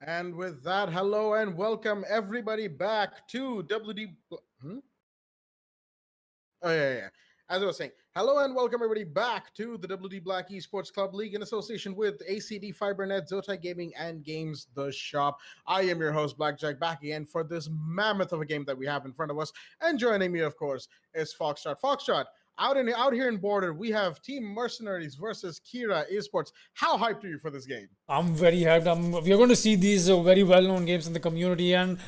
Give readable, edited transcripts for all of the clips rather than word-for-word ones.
And with that, hello and welcome everybody back to Oh, yeah. As I was saying, hello and welcome everybody back to the WD Black Esports Club League in association with ACD Fibernet, Zotac Gaming, and Games the Shop. I am your host, Blackjack, back again for this mammoth of a game that we have in front of us. And joining me, of course, is Foxtrot. Foxtrot, out here in Border, we have Team Mercenariez versus Kira Esports. How hyped are you for this game? I'm very hyped. We're going to see these very well-known games in the community, and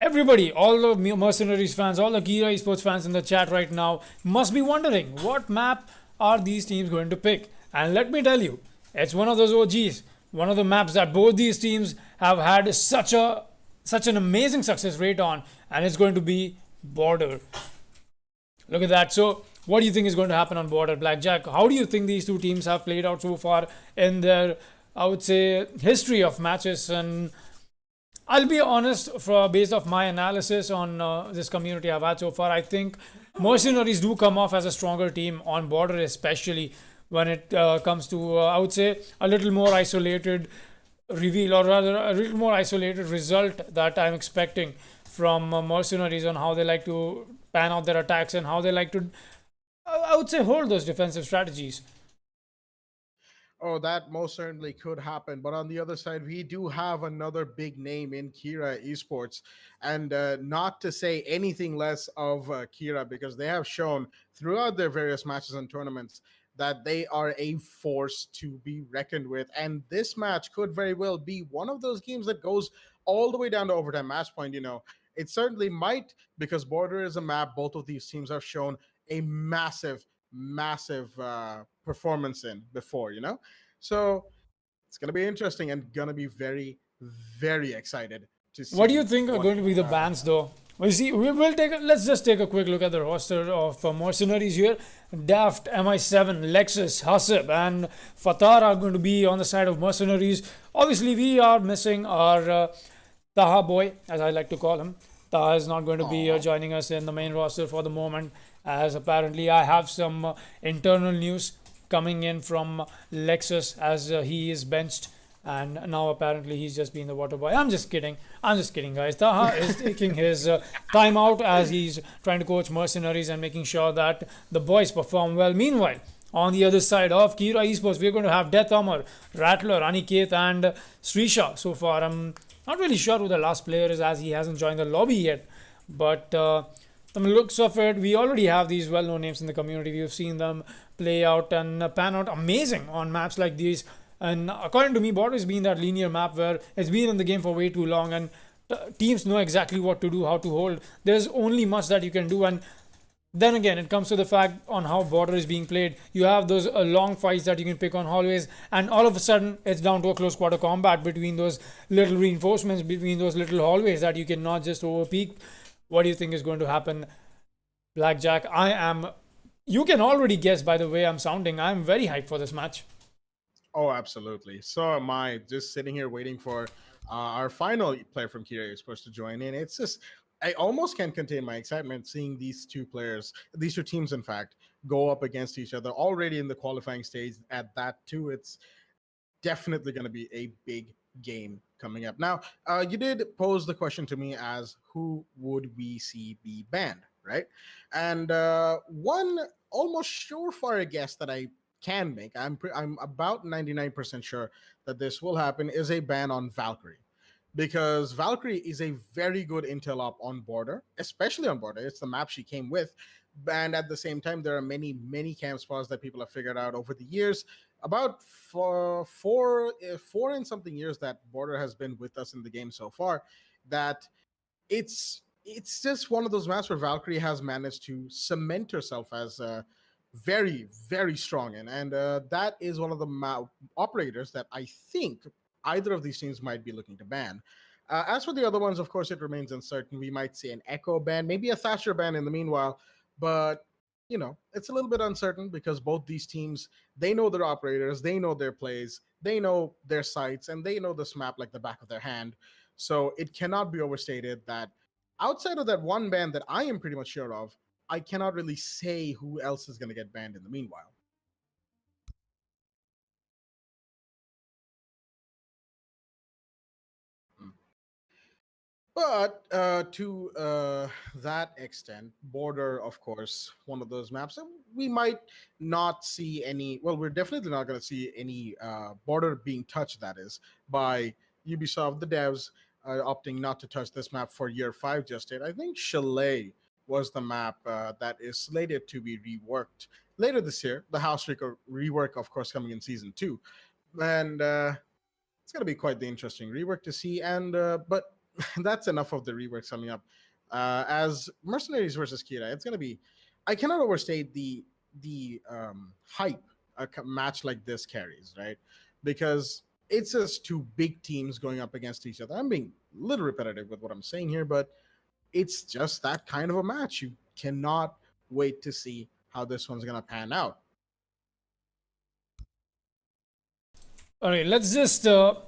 everybody, all the Mercenaries fans, all the Kira Esports fans in the chat right now must be wondering what map are these teams going to pick. And let me tell you, it's one of those OGs, one of the maps that both these teams have had such an amazing success rate on, and it's going to be Border. Look at that. So, what do you think is going to happen on Border, Blackjack? How do you think these two teams have played out so far in their, I would say, history of matches? And I'll be honest, based off my analysis on this community I've had so far, I think Mercenaries do come off as a stronger team on Border, especially when it comes to, I would say, a little more isolated reveal, or rather a little more isolated result that I'm expecting from Mercenaries on how they like to pan out their attacks and how they like to, I would say, hold those defensive strategies. Oh, that most certainly could happen. But on the other side, we do have another big name in Kira Esports. And not to say anything less of Kira, because they have shown throughout their various matches and tournaments that they are a force to be reckoned with. And this match could very well be one of those games that goes all the way down to overtime match point. It certainly might, because Border is a map both of these teams have shown a massive performance in before. So it's gonna be interesting and gonna be very excited to What do you see think are what. going to be the bans, though? Well, see, will take. Let's just take a quick look at the roster of mercenaries here. Daft, MI7, Lexus, Hasib, and Fatar are going to be on the side of mercenaries. Obviously, we are missing our Taha boy, as I like to call him. Taha is not going to be Aw. joining us in the main roster for the moment, as apparently I have some internal news coming in from Lexus as he is benched, and now apparently he's just being the water boy. I'm just kidding. I'm just kidding, guys. Taha is taking his time out as he's trying to coach mercenaries and making sure that the boys perform well. Meanwhile, on the other side of Kira Esports, we're going to have Death Armor, Rattler, Aniket, and Srisha. So far, I'm not really sure who the last player is as he hasn't joined the lobby yet. But from the looks of it, we already have these well-known names in the community. We've seen them play out and pan out amazing on maps like these. And according to me, Border has been that linear map where it's been in the game for way too long, and teams know exactly what to do, how to hold. There's only much that you can do, and then again, it comes to the fact on how Border is being played. You have those long fights that you can pick on hallways, and all of a sudden, it's down to a close quarter combat between those little reinforcements, between those little hallways that you cannot just overpeak. What do you think is going to happen, Blackjack? You can already guess by the way I'm sounding. I'm very hyped for this match. Oh, absolutely. So am I. Just sitting here waiting for our final player from Kira is supposed to join in. It's just I almost can't contain my excitement seeing these two teams, in fact, go up against each other already in the qualifying stage. At that too, it's definitely going to be a big game coming up. Now, you did pose the question to me as who would we see be banned, right? And one almost surefire guess that I can make, I'm about 99% sure that this will happen, is a ban on Valkyrie. Because Valkyrie is a very good intel op on Border, especially on Border. It's the map she came with. And at the same time, there are many camp spots that people have figured out over the years. About four and something years that Border has been with us in the game so far, that it's just one of those maps where Valkyrie has managed to cement herself as very strong in, and that is one of the operators that I think either of these teams might be looking to ban. As for the other ones, of course, it remains uncertain. We might see an Echo ban, maybe a Thatcher ban in the meanwhile, but it's a little bit uncertain because both these teams, they know their operators, they know their plays, they know their sites, and they know this map like the back of their hand. So it cannot be overstated that outside of that one ban that I am pretty much sure of, I cannot really say who else is going to get banned in the meanwhile. But to that extent, Border, of course, one of those maps that we might not see any. Well, we're definitely not going to see any Border being touched. That is by Ubisoft, the devs opting not to touch this map for year 5 just yet. I think Chalet was the map that is slated to be reworked later this year. The house rework, of course, coming in season 2, and it's going to be quite the interesting rework to see. And but that's enough of the reworks coming up. As Mercenaries versus Kira, it's going to be. I cannot overstate the hype a match like this carries, right? Because it's just two big teams going up against each other. I'm being a little repetitive with what I'm saying here, but it's just that kind of a match. You cannot wait to see how this one's going to pan out. All right, let's just tell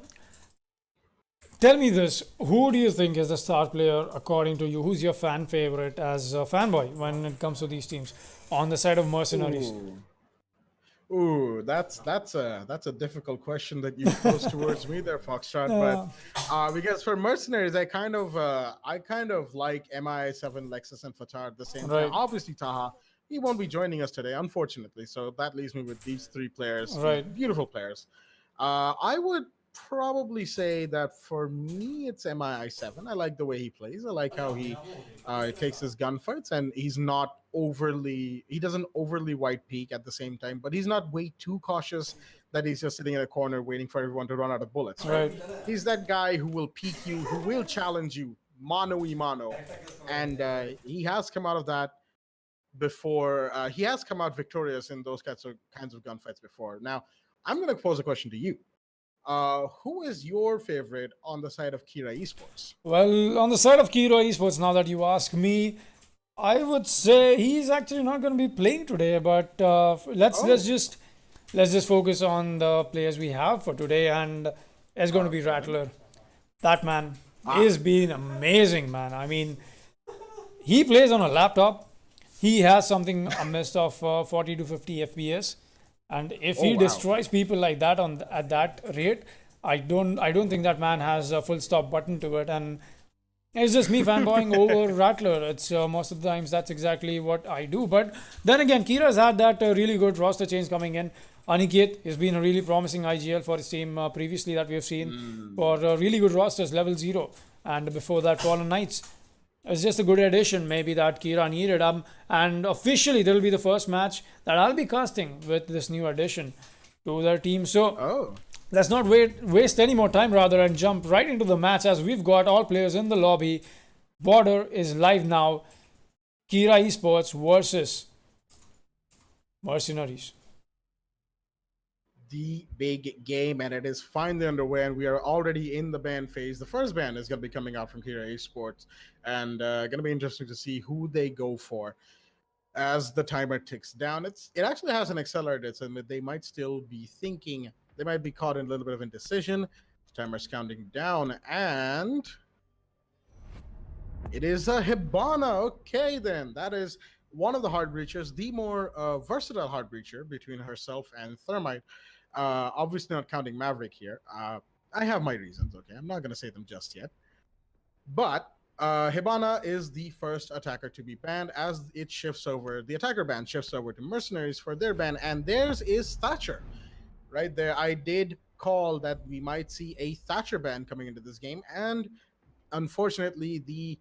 me this. Who do you think is the star player according to you? Who's your fan favorite as a fanboy when it comes to these teams on the side of Mercenaries? Ooh. Ooh, that's a difficult question that you posed towards me there, Foxtrot. Uh, But because for Mercenaries, I kind of like MI7, Lexus, and Fatar at the same time. right, Obviously, Taha, he won't be joining us today, unfortunately. So that leaves me with these three players, these right. beautiful players. I would probably say that for me, it's MI7. I like the way he plays. I like how he takes his gunfights, and he doesn't overly white peak at the same time, but he's not way too cautious that he's just sitting in a corner waiting for everyone to run out of bullets, right? Right. He's that guy who will peek you, who will challenge you mano y mano, and he has come out of that before. He has come out victorious in those kinds of gunfights before. Now, I'm going to pose a question to you. Who is your favorite on the side of Kira Esports? Well, on the side of Kiro Esports, now that you ask me, I would say he's actually not going to be playing today. But Oh, let's just focus on the players we have for today, and it's going to be okay. Rattler. That man Ah, is being amazing, man. I mean, he plays on a laptop. He has something a mist of 40 to 50 FPS, and if oh he wow. destroys people like that at that rate, I don't think that man has a full stop button to it. And it's just me fanboying over Rattler. It's most of the times that's exactly what I do. But then again, Kira's had that really good roster change coming in. Aniket has been a really promising IGL for his team previously that we have seen Mm. for really good rosters, level 0. And before that, Fallen Knights. It's just a good addition, maybe that Kira needed. And officially, this will be the first match that I'll be casting with this new addition to their team. So Oh, let's not waste any more time rather and jump right into the match as we've got all players in the lobby. Border is live now. Kira Esports versus Mercenaries. the big game, and it is finally underway, and we are already in the ban phase. The first ban is going to be coming out from Kira Esports, and going to be interesting to see who they go for as the timer ticks down. It actually has an accelerator, so they might still be thinking. They might be caught in a little bit of indecision. The timer's counting down, and it is a Hibana. Okay, then that is one of the hard breachers, the more versatile hard breacher between herself and Thermite. Obviously, not counting Maverick here. I have my reasons. Okay, I'm not going to say them just yet. But Hibana is the first attacker to be banned as it shifts over. The attacker ban shifts over to Mercenaries for their ban, and theirs is Thatcher. Right there, I did call that we might see a Thatcher ban coming into this game, and unfortunately, the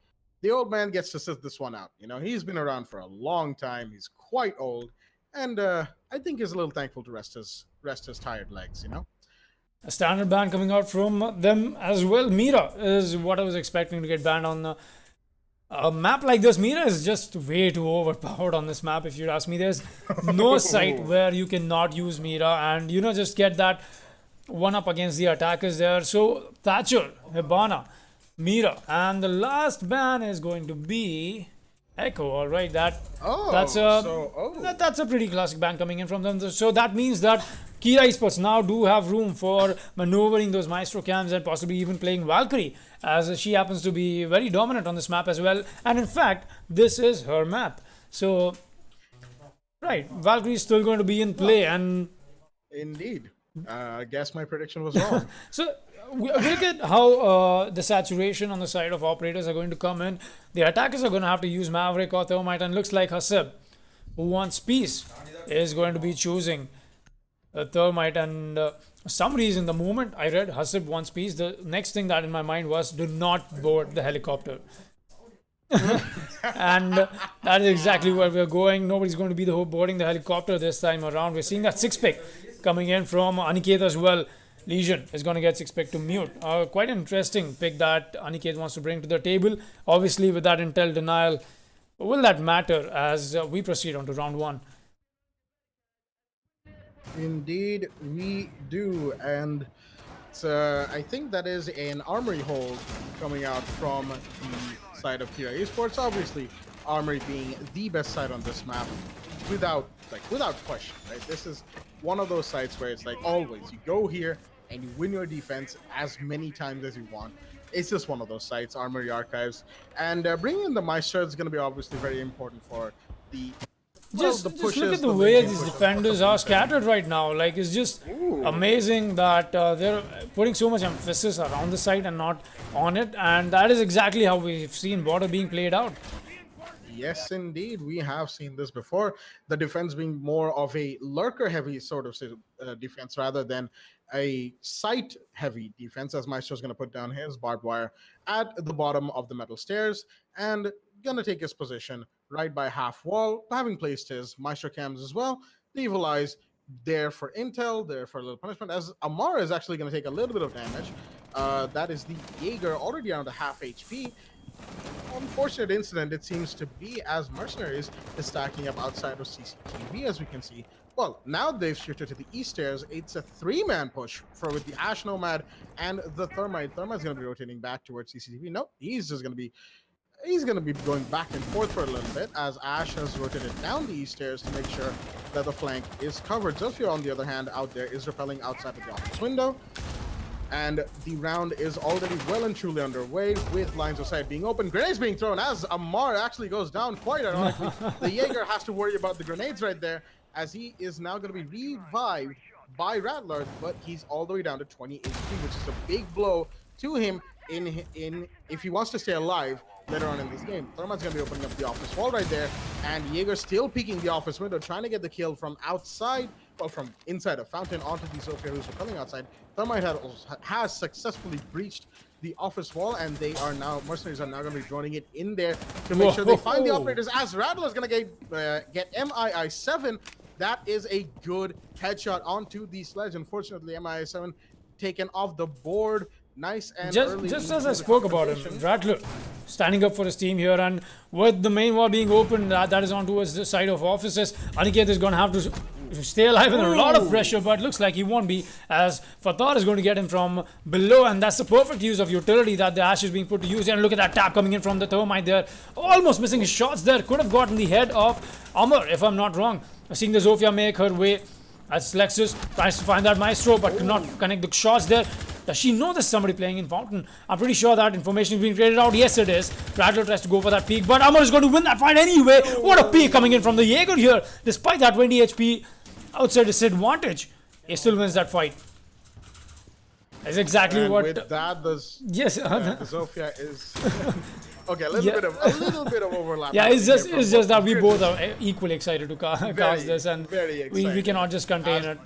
old man gets to sit this one out. You know, he's been around for a long time. He's quite old, and I think he's a little thankful to rest his tired legs. You know. A standard ban coming out from them as well. Mira is what I was expecting to get banned on a map like this. Mira is just way too overpowered on this map, if you'd ask me. There's no site where you cannot use Mira and, just get that one up against the attackers there. So, Thatcher, Hibana, Mira. And the last ban is going to be Echo. All right, that's Oh, a so that's a pretty classic ban coming in from them. So that means that Kira Esports now do have room for maneuvering those Maestro cams and possibly even playing Valkyrie, as she happens to be very dominant on this map as well. And in fact, this is her map. So, right, Valkyrie is still going to be in well, play. And indeed. I guess my prediction was wrong. so, Look at how the saturation on the side of operators are going to come in. The attackers are going to have to use Maverick or Thermite, and looks like Hasib, who wants peace, is going to be choosing Thermite. And some reason, the moment I read Hasib wants peace, the next thing that in my mind was do not board the helicopter. And that is exactly where we're going. Nobody's going to be boarding the helicopter this time around. We're seeing that six pick coming in from Aniket as well. Legion is going to get six pick to mute. Quite an interesting pick that Aniket wants to bring to the table. Obviously, with that intel denial, will that matter as we proceed on to round one? Indeed, we do. And I think that is an armory hold coming out from the side of Kira Esports. Obviously, armory being the best side on this map, without question, right? This is one of those sites where it's like always you go here and you win your defense as many times as you want. It's just one of those sites, Armory Archives, and bringing in the Maestro is going to be obviously very important for the Just, the just pushes, look at the the way lane these pushes. defenders are scattered right now. Like, it's just amazing that they're putting so much emphasis around the site and not on it. And that is exactly how we've seen border being played out. Yes, indeed. We have seen this before. The defense being more of a lurker heavy sort of defense rather than a site heavy defense, as Maestro's going to put down his barbed wire at the bottom of the metal stairs and going to take his position right by half wall, having placed his Maestro cams as well. The Evil Eyes there for intel, there for a little punishment, as Amara is actually going to take a little bit of damage. That is the Jaeger already down to half HP. Unfortunate incident it seems to be, as Mercenariez is stacking up outside of CCTV, as we can see. Well, now they've shifted to the east stairs. It's a three-man push for with the Ash Nomad and the Thermite. Thermite's going to be rotating back towards CCTV. Nope, he's going to be going back and forth for a little bit as Ash has rotated down the east stairs to make sure that the flank is covered. Zofia, on the other hand, out there is repelling outside of the office window. And the round is already well and truly underway with lines of sight being open. Grenades being thrown as Amar actually goes down. Quite ironically, the Jaeger has to worry about the grenades right there as he is now going to be revived by Rattler, but he's all the way down to 20 HP, which is a big blow to him in if he wants to stay alive later on in this game. Thermite's going to be opening up the office wall right there, and Jaeger still peeking the office window, trying to get the kill from outside, well, from inside a fountain onto the Zofia who's repelling outside. Thermite has successfully breached the office wall, and Mercenaries are now going to be joining it in there to make sure they find the operators, as Rattler is going to get MII7. That is a good headshot onto the sledge. Unfortunately, MII7 taken off the board. Nice and early. Just as I spoke about him, Rattler standing up for his team here, and with the main wall being open, that is on towards the side of offices. Aniket is going to have to stay alive under a lot of pressure, but looks like he won't be, as Fatar is going to get him from below, and that's the perfect use of utility that the Ash is being put to use. And look at that tap coming in from the Thermite there, almost missing his shots there. Could have gotten the head of Amar, if I'm not wrong. Seeing the Zofia make her way as Lexus tries to find that Maestro, but could not connect the shots there. Does she know there's somebody playing in Fountain? I'm pretty sure that information is being traded out. Yes, it is. Rattler tries to go for that peek, but Amar is going to win that fight anyway. What a peek coming in from the Jaeger here. Despite that 20 HP outside disadvantage, he still wins that fight. That's exactly and what... with that, the Zofia is... Okay, a little bit of overlap. Yeah, it's just that we both are equally excited to cast this, and we cannot just contain it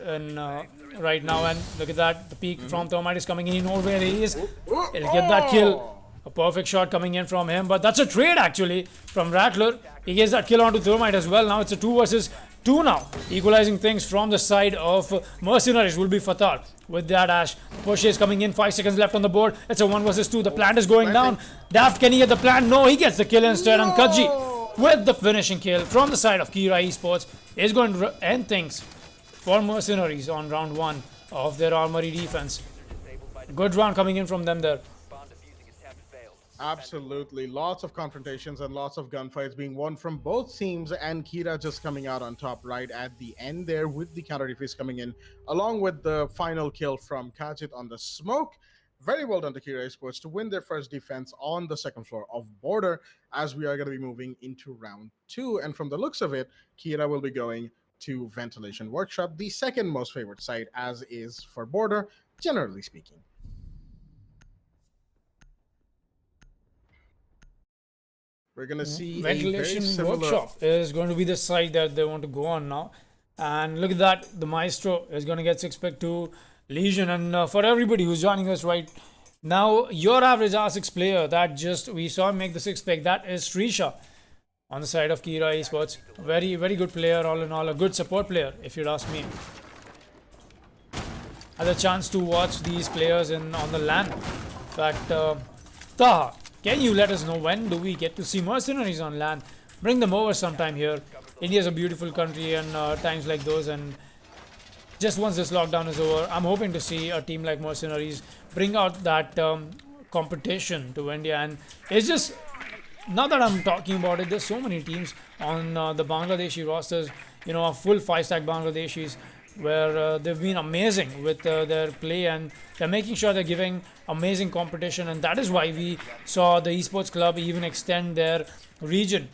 right now. And look at that, the peak from Thermite is coming in. You know where he is. He'll get that kill. A perfect shot coming in from him, but that's a trade actually from Rattler. He gets that kill onto Thermite as well. Now it's a 2 versus 2 now. Equalizing things from the side of Mercenaries will be Fatar. With that Ash, push is coming in, 5 seconds left on the board. It's a 1 versus 2. The plant is going down. Daft, can he get the plant? No, he gets the kill instead. And Kaji, with the finishing kill from the side of Kira Esports, is going to end things for Mercenaries on round 1 of their armory defense. Good round coming in from them there. Absolutely. Lots of confrontations and lots of gunfights being won from both teams, and Kira just coming out on top right at the end there with the counter defense coming in, along with the final kill from Kajit on the smoke. Very well done to Kira Esports to win their first defense on the second floor of Border, as we are going to be moving into round 2. And from the looks of it, Kira will be going to Ventilation Workshop, the second most favorite site, as is for Border, generally speaking. We're gonna see a very Ventilation similar. Workshop is going to be the site that they want to go on now. And look at that, the Maestro is going to get 6-pick to Legion. And for everybody who's joining us right now, your average R6 player that just we saw him make the 6-pick, that is Srisha on the side of Kira Esports. Very, very good player, all in all, a good support player, if you'd ask me. Had a chance to watch these players on the LAN. In fact, Taha, can you let us know when do we get to see Mercenaries on LAN? Bring them over sometime here. India is a beautiful country, and times like those, and just once this lockdown is over, I'm hoping to see a team like Mercenaries bring out that competition to India. And it's just, now that I'm talking about it, there's so many teams on the Bangladeshi rosters, you know, a full 5-stack Bangladeshis, where they've been amazing with their play, and they're making sure they're giving amazing competition. And that is why we saw the Esports Club even extend their region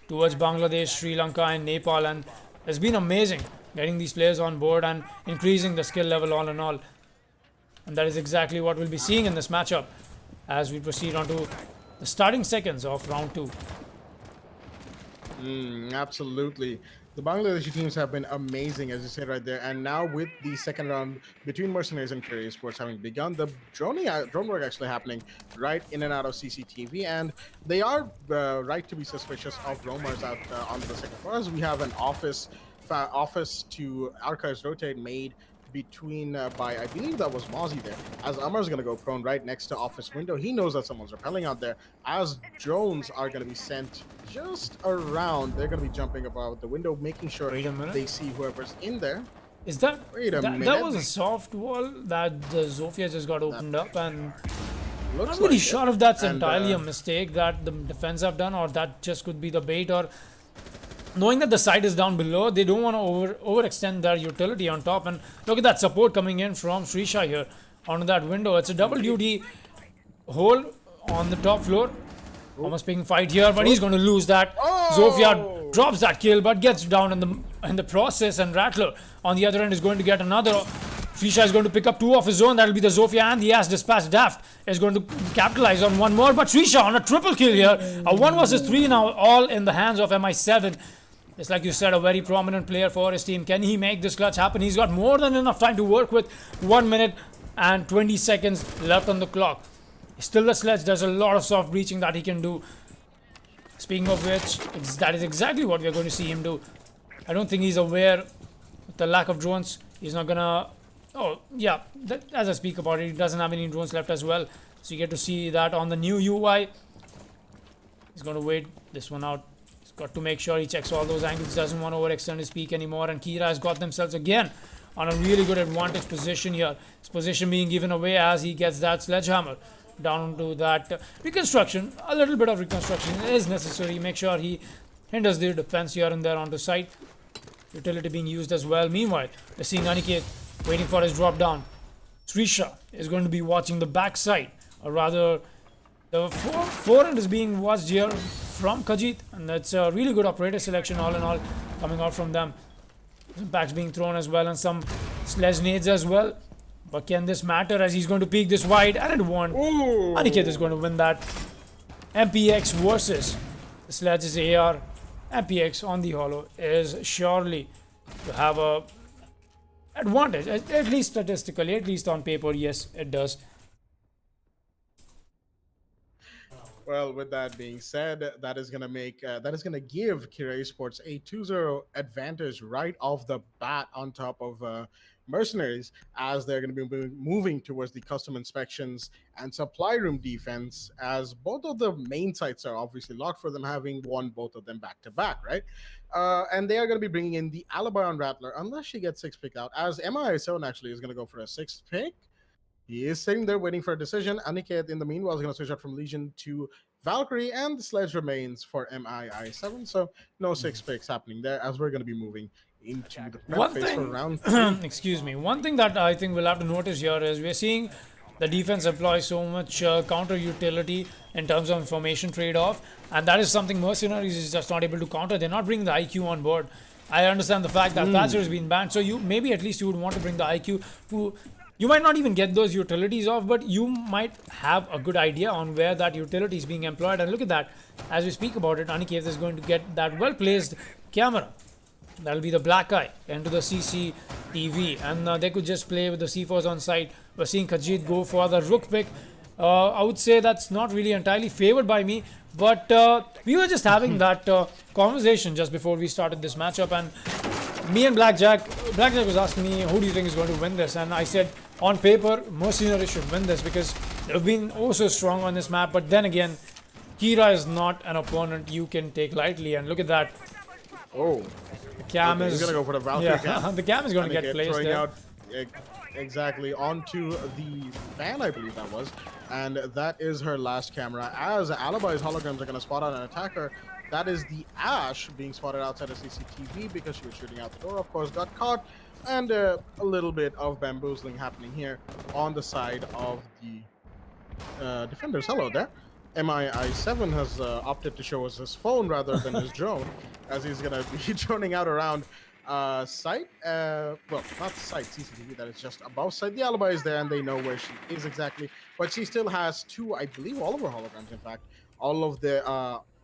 towards Bangladesh, Sri Lanka and Nepal, and it's been amazing getting these players on board and increasing the skill level all in all. And that is exactly what we'll be seeing in this matchup as we proceed on to the starting seconds of round 2. Absolutely. The Bangladeshi teams have been amazing, as you said right there. And now with the second round between Mercenaries and Carrier Sports having begun, the drone work actually happening right in and out of CCTV. And they are right to be suspicious of roamers out on the second floor, as we have an office to archives rotate made between by, I believe that was Mozzie there, as Amar's going to go prone right next to office window. He knows that someone's rappelling out there, as drones are going to be sent just around. They're going to be jumping above the window, making sure they see whoever's in there. Is that Wait a minute. That was a soft wall that the Zofia just got opened up, and Looks I'm really like sure it. if that's And, entirely a mistake that the defense have done, or that just could be the bait, or knowing that the site is down below, they don't want to overextend their utility on top. And look at that support coming in from Srisha here onto that window. It's a double duty hole on the top floor. Almost being fight here, but he's going to lose that. Zofia drops that kill, but gets down in the process. And Rattler on the other end is going to get another. Srisha is going to pick up 2 of his own. That'll be the Zofia, and the As Dispatch Daft is going to capitalize on one more. But Srisha on a triple kill here. A 1 versus 3 now, all in the hands of MI7. It's like you said, a very prominent player for his team. Can he make this clutch happen? He's got more than enough time to work with. 1 minute and 20 seconds left on the clock. Still the sledge, there's a lot of soft breaching that he can do. Speaking of which, that is exactly what we're going to see him do. I don't think he's aware of the lack of drones. He's not gonna... Oh, yeah, as I speak about it, he doesn't have any drones left as well. So you get to see that on the new UI. He's going to wait this one out. Got to make sure he checks all those angles, doesn't want to overextend his peak anymore. And Kira has got themselves again on a really good advantage position here. His position being given away as he gets that sledgehammer down to that reconstruction. A little bit of reconstruction is necessary. Make sure he hinders their defense here and there onto site. Utility being used as well. Meanwhile, we're seeing Aniket waiting for his drop down. Srisha is going to be watching the backside, or rather the forehand is being watched here from Kajit, and that's a really good operator selection all in all coming out from them. Some packs being thrown as well, and some sledge nades as well. But can this matter, as he's going to peek this wide, and it won. Aniket is going to win that. MPX versus the sledge's AR. MPX on the hollow is surely to have a advantage, at least statistically, at least on paper. Yes, it does. Well, with that being said, that is gonna give Kira Esports a 2-0 advantage right off the bat on top of Mercenaries, as they're going to be moving towards the custom inspections and supply room defense, as both of the main sites are obviously locked for them, having won both of them back to back, right? And they are going to be bringing in the alibi on Rattler, unless she gets 6 pick out, as MI7 actually is going to go for a 6th pick. He is sitting there waiting for a decision. Aniket, in the meanwhile, is going to switch out from Legion to Valkyrie, and the sledge remains for MII7. So no 6 picks happening there, as we're going to be moving into the prep phase for round 3. Excuse me. One thing that I think we'll have to notice here is we're seeing the defense employ so much counter utility in terms of information trade-off, and that is something Mercenaries is just not able to counter. They're not bringing the IQ on board. I understand the fact that Thatcher has been banned, so maybe at least you would want to bring the IQ to You might not even get those utilities off, but you might have a good idea on where that utility is being employed. And look at that. As we speak about it, Aniket is going to get that well-placed camera. That'll be the black eye into the CCTV. And they could just play with the C4s on site. We're seeing Khajiit go for the rook pick. I would say that's not really entirely favored by me. But we were just having that conversation just before we started this matchup. And me and Blackjack was asking me, who do you think is going to win this? And I said, on paper, Mercenariez should win this because they've been oh so strong on this map. But then again, Kira is not an opponent you can take lightly. And look at that. Oh. The cam is... He's going to go for the Valkyrie cam. The cam is going to get placed there. Out, exactly onto the fan, I believe that was. And that is her last camera. As Alibi's holograms are going to spot out an attacker, that is the Ash being spotted outside of CCTV because she was shooting out the door, of course, got caught. And a little bit of bamboozling happening here on the side of the defenders. Hello there. MII7 has opted to show us his phone rather than his drone, as he's going to be droning out around site. Well, not site, CCTV, that is just above site. The alibi is there and they know where she is exactly. But she still has two, I believe, all of her holograms, in fact, all of the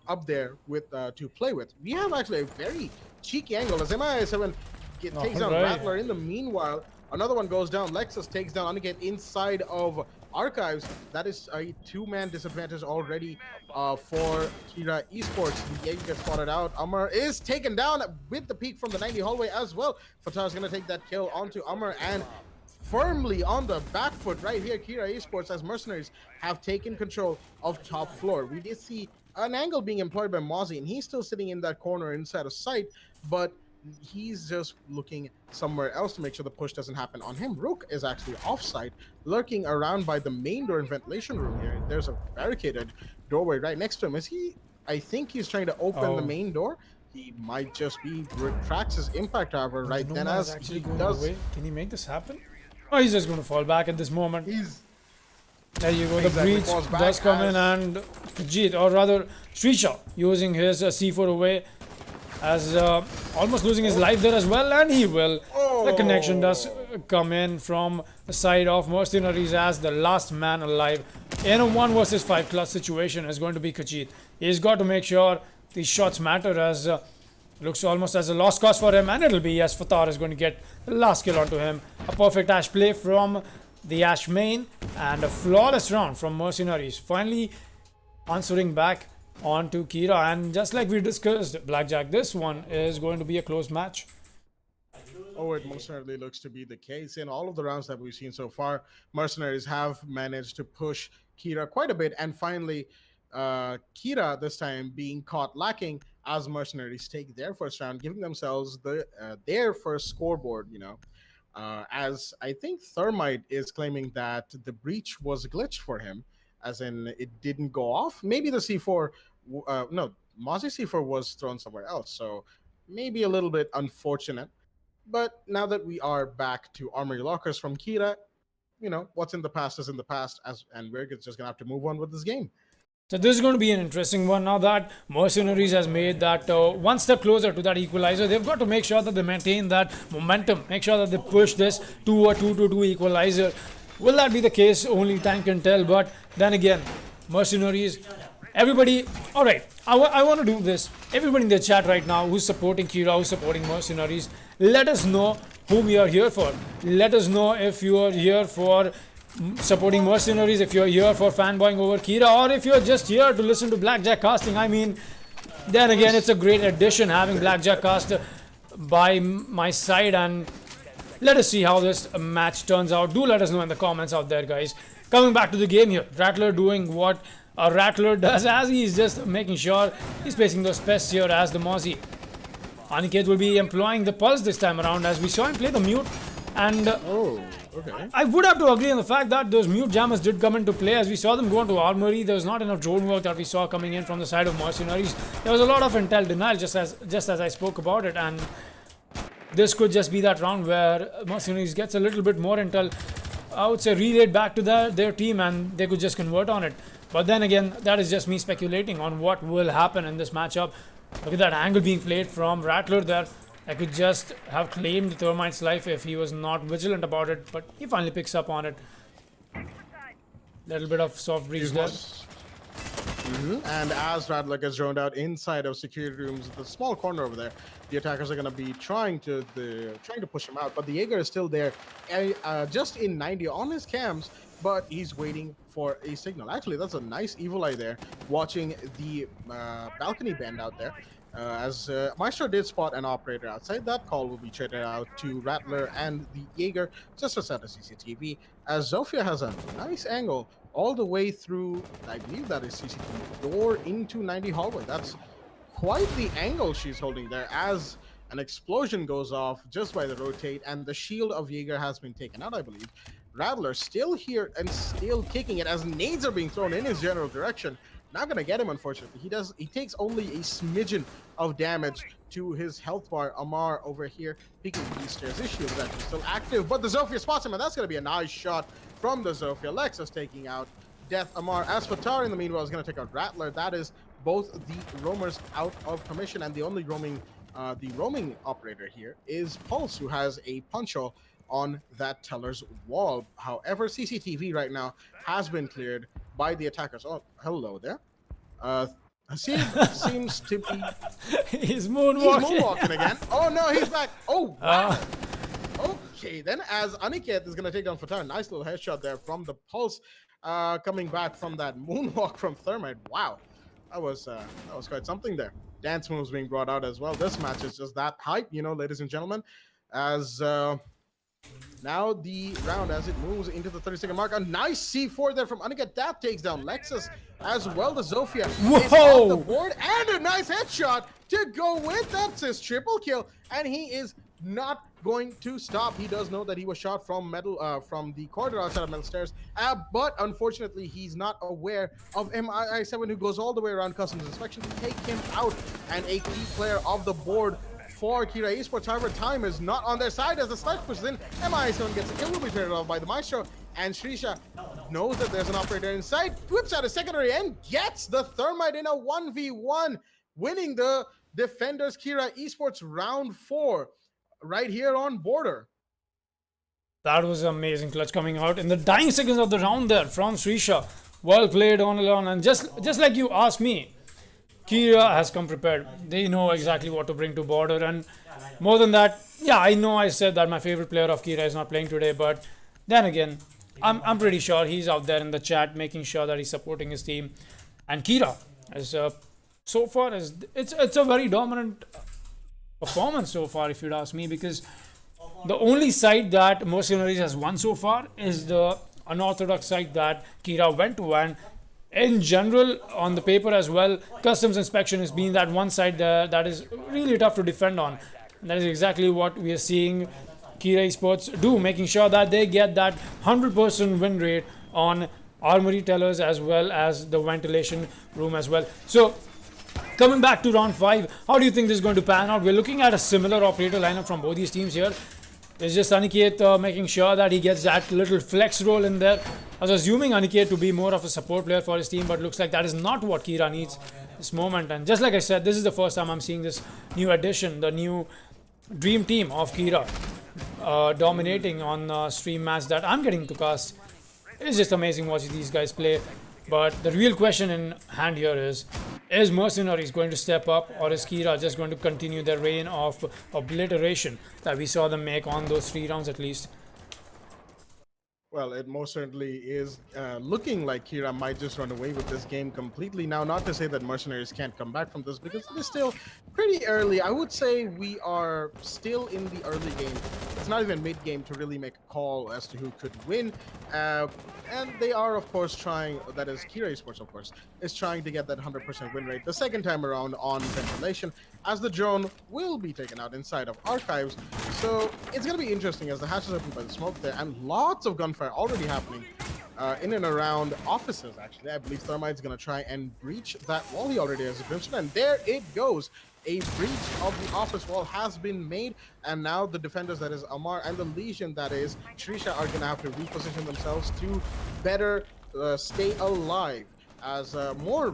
up there with to play with. We have actually a very cheeky angle as MII7 takes down Rattler. In the meanwhile, another one goes down. Lexus takes down Aniket inside of Archives. That is a two-man disadvantage already for Kira Esports. The Jaeger gets spotted out. Amar is taken down with the peek from the 90 hallway as well. Fatah is going to take that kill onto Amar and firmly on the back foot right here, Kira Esports as Mercenaries have taken control of top floor. We did see an angle being employed by Mozzie, and he's still sitting in that corner inside of sight, but he's just looking somewhere else to make sure the push doesn't happen on him. Rook is actually offside, lurking around by the main door and ventilation room here. There's a barricaded doorway right next to him. Is he? I think he's trying to open the main door. He might just be retracts his impact, however, right then as he does. Away. Can he make this happen? Oh, he's just going to fall back at this moment. There you go. The breach does come in, and Khajiit, or rather Srisha, using his C4 away, as almost losing his life there as well, and he will. The connection does come in from the side of Mercenaries as the last man alive in a 1 versus 5 clutch situation is going to be Khajiit. He's got to make sure these shots matter, as looks almost as a lost cause for him, and it'll be as Fatar is going to get the last kill onto him. A perfect Ash play from the Ash main and a flawless round from Mercenaries, finally answering back onto Kira. And just like we discussed, Blackjack, this one is going to be a close match. Oh, it most certainly looks to be the case. In all of the rounds that we've seen so far, Mercenaries have managed to push Kira quite a bit, and finally Kira this time being caught lacking as Mercenaries take their first round, giving themselves their first scoreboard, you know. As I think Thermite is claiming that the breach was glitched for him, as in it didn't go off. Maybe the C4, no, Mozzie C4 was thrown somewhere else, so maybe a little bit unfortunate. But now that we are back to Armory Lockers from Kira, you know, what's in the past is in the past, and we're just going to have to move on with this game. So this is going to be an interesting one. Now that Mercenaries has made that one step closer to that equalizer, they've got to make sure that they maintain that momentum, make sure that they push this to a 2-2 equalizer. Will that be the case? Only time can tell. But then again, Mercenaries, everybody, all right, I want to do this. Everybody in the chat right now who's supporting Kira, who's supporting Mercenaries, let us know whom you are here for. Let us know if you are here for supporting Mercenaries, if you're here for fanboying over Kira, or if you're just here to listen to Blackjack casting. I mean, then again, it's a great addition having Blackjack cast by my side, and let us see how this match turns out. Do let us know in the comments out there, guys. Coming back to the game here, Rattler doing what a Rattler does, as he's just making sure he's placing those pests here as the Mozzie. Aniket will be employing the pulse this time around, as we saw him play the mute, and okay. I would have to agree on the fact that those mute jammers did come into play, as we saw them go into Armory. There was not enough drone work that we saw coming in from the side of Mercenaries. There was a lot of intel denial, just as I spoke about it, and this could just be that round where Mercenaries gets a little bit more intel, I would say, relayed back to their team, and they could just convert on it. But then again, that is just me speculating on what will happen in this matchup. Look at that angle being played from Rattler there. I could just have claimed Thermite's life if he was not vigilant about it, but he finally picks up on it. Little bit of soft breach there. And as Rattler gets droned out inside of security rooms, the small corner over there, the attackers are going to be trying to push him out, but the Jaeger is still there, just in 90 on his cams, but he's waiting for a signal. Actually, that's a nice evil eye there, watching the balcony bend out there. As Maestro did spot an operator outside, that call will be traded out to Rattler and the Jaeger just to set a CCTV, as Zofia has a nice angle all the way through, I believe that is CCTV door into 90 hallway. That's quite the angle she's holding there, as an explosion goes off just by the rotate, and the shield of Jaeger has been taken out, I believe. Rattler still here and still kicking it as nades are being thrown in his general direction. Not gonna get him, unfortunately. He takes only a smidgen of damage to his health bar. Amar over here peeking these stairs. His shield is actually still active, but the Zofia spots him, and that's gonna be a nice shot from the Zofia. Lexus taking out Death Amar. As Fatar in the meanwhile is gonna take out Rattler. That is both the roamers out of commission, and the only roaming operator here is Pulse, who has a punch hole on that teller's wall. However, CCTV right now has been cleared by the attackers. Oh, hello there. Hasib seems to be... He's moonwalking again. Oh no, he's back. Oh, wow. Okay, then as Aniket is going to take down Fatar. Nice little headshot there from the Pulse, coming back from that moonwalk from Thermite. Wow, that was quite something there. Dance moves being brought out as well. This match is just that hype, you know, ladies and gentlemen, as... now the round as it moves into the 30-second mark. A nice C4 there from Aniket. That takes down Lexus as well. The Zofia is off the board, and a nice headshot to go with. That's his triple kill, and he is not going to stop. He does know that he was shot from from the corridor outside of metal stairs, but unfortunately he's not aware of MII7, who goes all the way around customs inspection to take him out, and a key player of the board for Kira Esports. However, time is not on their side as the snipe pushes in. MI7 gets a kill, will be traded off by the Maestro, and Shrisha knows that there's an operator inside, whips out a secondary and gets the Thermite in a 1v1, winning the Defenders Kira Esports round 4 right here on border. That was amazing clutch coming out in the dying seconds of the round there from Shrisha. Well played on alone, and just like you asked me, Kira has come prepared. They know exactly what to bring to border, and more than that, yeah, I know I said that my favorite player of Kira is not playing today, but then again, I'm pretty sure he's out there in the chat making sure that he's supporting his team. And Kira is so far it's a very dominant performance so far, if you'd ask me, because the only side that Mercenariez has won so far is the unorthodox side that Kira went to, and in general, on the paper as well, customs inspection has been that one side that is really tough to defend on. And that is exactly what we are seeing Kira Esports do, making sure that they get that 100% win rate on armory tellers as well as the ventilation room as well. So, coming back to round 5, how do you think this is going to pan out? We're looking at a similar operator lineup from both these teams here. It's just Aniket making sure that he gets that little flex roll in there. I was assuming Aniket to be more of a support player for his team, but looks like that is not what Kira needs this moment. And just like I said, this is the first time I'm seeing this new addition, the new dream team of Kira dominating on stream match that I'm getting to cast. It's just amazing watching these guys play. But the real question in hand here is Mercenariez going to step up, or is Kira just going to continue their reign of obliteration that we saw them make on those 3 rounds at least? Well, it most certainly is looking like Kira might just run away with this game completely. Now, not to say that Mercenariez can't come back from this, because it is still pretty early. I would say we are still in the early game. It's not even mid-game to really make a call as to who could win. And they are, of course, trying, that is Kira Esports, of course, is trying to get that 100% win rate the second time around on ventilation, as the drone will be taken out inside of archives. So it's going to be interesting as the hatch is open by the smoke there, and lots of gunfire already happening in and around offices, actually. I believe Thermite's going to try and breach that wall. He already has a Brimstone, and there it goes. A breach of the office wall has been made, and now the defenders, that is Amar, and the Legion, that is Shrisha, are going to have to reposition themselves to better stay alive, as more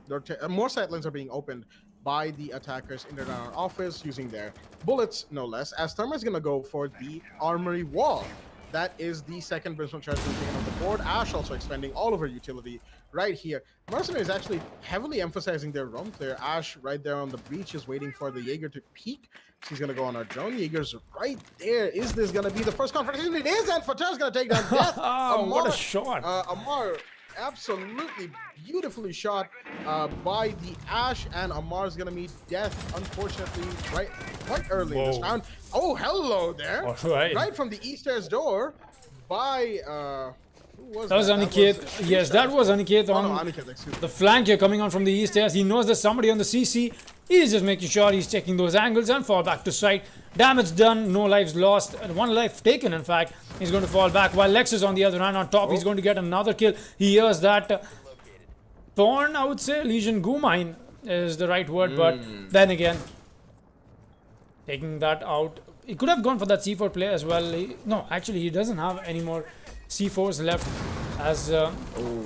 sightlines are being opened by the attackers in their office using their bullets, no less, as Therma is going to go for the armory wall. That is the second Brimstone charge taken on the board. Ash also expending all of her utility right here. Mercenariez actually heavily emphasizing their roam clear. Ash right there on the breach is waiting for the Jaeger to peek. She's going to go on her drone. Jaeger's right there. Is this going to be the first confrontation? It is, and Fatah's going to take down Death. Oh, Amar, what a shot. Amar absolutely beautifully shot by the Ash, and Amar's going to meet Death, unfortunately, quite early in this round. Oh, hello there. All right. Right from the east stairs door by who was That was Aniket. Yes, that was Aniket on Aniket, excuse me. the flank here coming on from the east stairs. He knows there's somebody on the CC. He's just making sure he's checking those angles and fall back to site. Damage done, no lives lost, and 1 life taken, in fact. He's going to fall back, while Lex is on the other hand on top. He's going to get another kill. He hears that Thorn, I would say, Legion Gumine is the right word, but then again, taking that out. He could have gone for that C4 play as well. No, actually, he doesn't have any more C4s left, as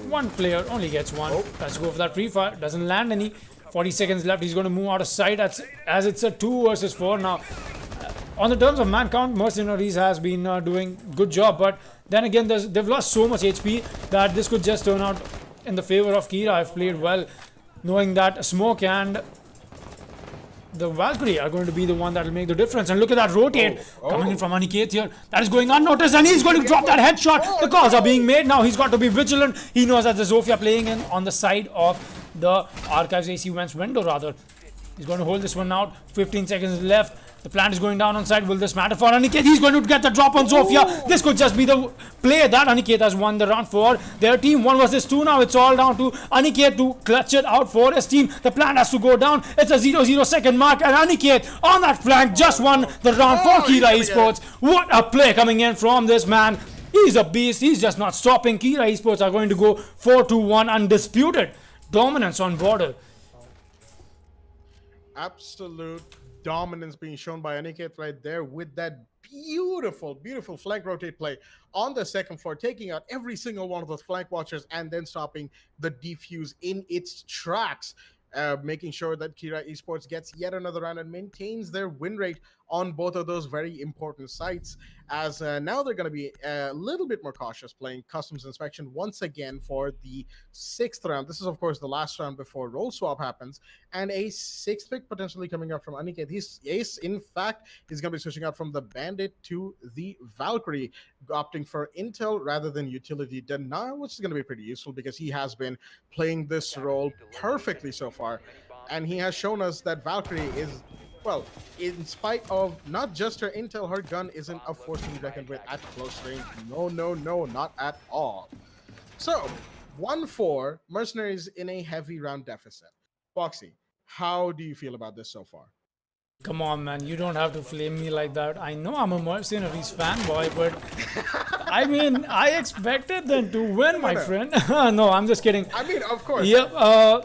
one player only gets one. Let's go for that pre-fire. Doesn't land any. 40 seconds left. He's going to move out of sight as it's a 2 versus 4 now. On the terms of man count, Mercenariez has been doing good job, but then again, they've lost so much HP that this could just turn out in the favor of Kira. I've played well, knowing that Smoke and the Valkyrie are going to be the one that will make the difference. And look at that rotate coming in from Aniket here. That is going unnoticed, and he's going to drop that headshot. The calls are being made now. He's got to be vigilant. He knows that the Zofia playing in on the side of the Archives AC Vents window, rather. He's going to hold this one out. 15 seconds left. The plant is going down on side. Will this matter for Aniket? He's going to get the drop on Zofia. This could just be the play that Aniket has won the round for their team. 1 versus 2 now. It's all down to Aniket to clutch it out for his team. The plant has to go down. It's a 0-0 second mark, and Aniket on that flank just won the round for Kira Esports. What a play coming in from this man. He's a beast. He's just not stopping. Kira Esports are going to go 4-1 undisputed dominance on border. Absolute dominance being shown by Aniket right there with that beautiful flank rotate play on the second floor, taking out every single one of those flank watchers and then stopping the defuse in its tracks, making sure that Kira Esports gets yet another round and maintains their win rate on both of those very important sites, as now they're going to be a little bit more cautious, playing customs inspection once again for the 6th round. This is, of course, the last round before role swap happens, and a 6th pick potentially coming up from Aniket. His ace, in fact, is going to be switching out from the Bandit to the Valkyrie, opting for intel rather than utility denial, which is going to be pretty useful because he has been playing this role perfectly so far, and he has shown us that Valkyrie is, well, in spite of not just her intel, her gun isn't a force to be reckoned with at close range. No, not at all. So, 1-4, Mercenaries in a heavy round deficit. Foxy, how do you feel about this so far? Come on, man. You don't have to flame me like that. I know I'm a Mercenaries fanboy, but I mean, I expected them to win, my friend. No, I'm just kidding. I mean, of course. Yeah,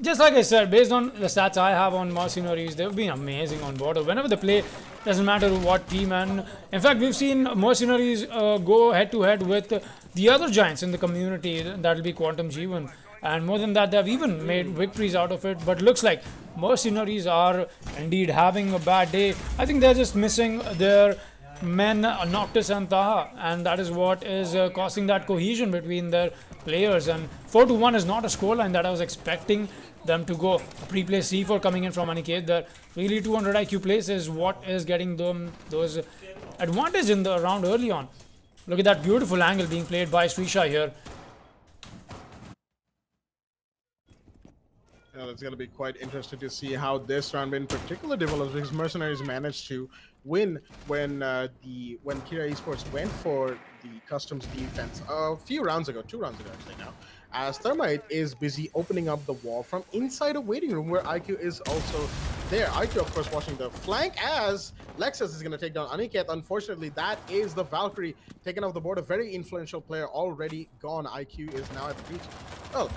just like I said, based on the stats I have on Mercenaries, they've been amazing on border. Whenever they play, doesn't matter what team. And in fact, we've seen Mercenaries go head-to-head with the other giants in the community. That'll be Quantum G1. And more than that, they've even made victories out of it. But looks like Mercenaries are indeed having a bad day. I think they're just missing their men Noctis and Taha, and that is what is causing that cohesion between their players. And 4-1 is not a scoreline that I was expecting them to go. Pre-play C4 coming in from Aniket. That really 200 IQ plays is what is getting them those advantage in the round early on. Look at that beautiful angle being played by Srisha here. It's going to be quite interesting to see how this round in particular develops, because Mercenaries managed to win when Kira Esports went for the customs defense a few rounds ago, 2 rounds ago actually now, as Thermite is busy opening up the wall from inside a waiting room where IQ is also there. IQ, of course, watching the flank as Lexus is going to take down Aniket. Unfortunately, that is the Valkyrie taken off the board. A very influential player already gone. IQ is now at the beach. Well,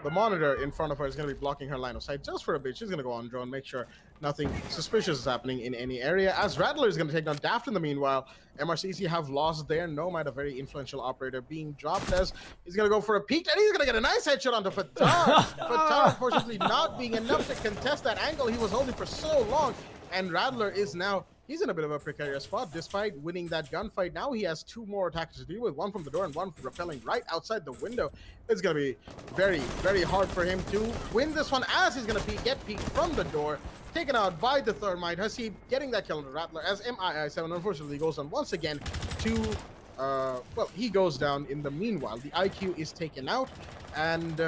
the monitor in front of her is going to be blocking her line of sight just for a bit. She's going to go on drone, make sure nothing suspicious is happening in any area. As Rattler is going to take down Daft in the meanwhile. MRCC have lost their Nomad, a very influential operator, being dropped as he's going to go for a peek, and he's going to get a nice headshot onto Fatar. Fatar, unfortunately, not being enough to contest that angle he was holding for so long. And Rattler is now, he's in a bit of a precarious spot despite winning that gunfight. Now he has 2 more attackers to deal with, one from the door and one rappelling right outside the window. It's going to be very, very hard for him to win this one as he's going to get peeked from the door. Taken out by the Thermite. Hasib getting that kill on the Rattler as MII7 unfortunately goes on once again to, well, he goes down in the meanwhile. The IQ is taken out and,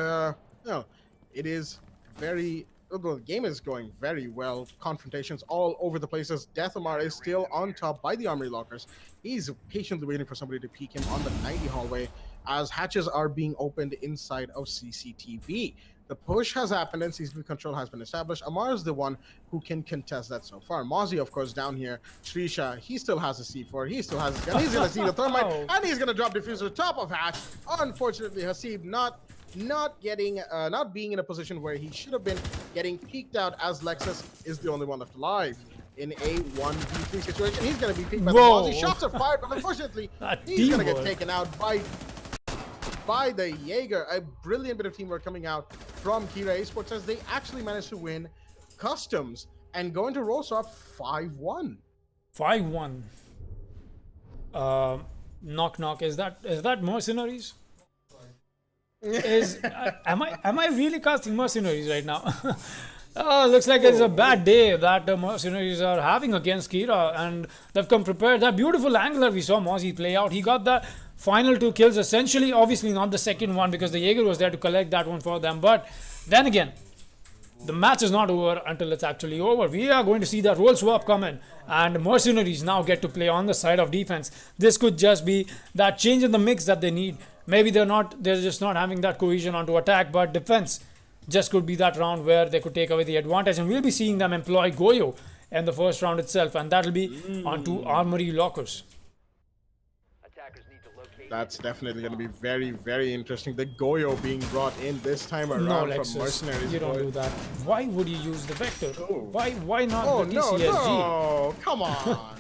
it is very... The game is going very well. Confrontations all over the places. Deathmar is still on top by the armory lockers. He's patiently waiting for somebody to peek him on the 90 hallway as hatches are being opened inside of CCTV. The push has happened and CCTV control has been established. Amar is the one who can contest that so far. Mozzie, of course, down here. Shrisha, he still has a C4. He still has his gun. He's going to see the Thermite and he's going to drop diffuser top of hatch. Unfortunately, Hasib not being in a position where he should have been, getting peeked out as Lexus is the only one left alive in a 1v3 situation. He's going to be peeked by the Mozzie. Shots are fired, but unfortunately he's going to get taken out by the Jaeger. A brilliant bit of teamwork coming out from Kira Esports as they actually managed to win customs and go into roll swap 5-1. 5-1. Knock knock. Is that Mercenaries? Am I really casting Mercenaries right now? Looks like it's a bad day that the Mercenaries are having against Kira, and they've come prepared. That beautiful angle that we saw Mozzie play out, he got the final 2 kills essentially, obviously not the second one because the Jaeger was there to collect that one for them, but then again, the match is not over until it's actually over. We are going to see that roll swap come in and Mercenaries now get to play on the side of defense. This could just be that change in the mix that they need. Maybe they're just not having that cohesion onto attack, but defense just could be that round where they could take away the advantage, and we'll be seeing them employ Goyo in the first round itself, and that'll be onto armory lockers. That's definitely going to be very, very interesting. The Goyo being brought in this time around from Mercenaries. You don't do that. Why would you use the Vector? Oh. Why not the TCSG? No, come on.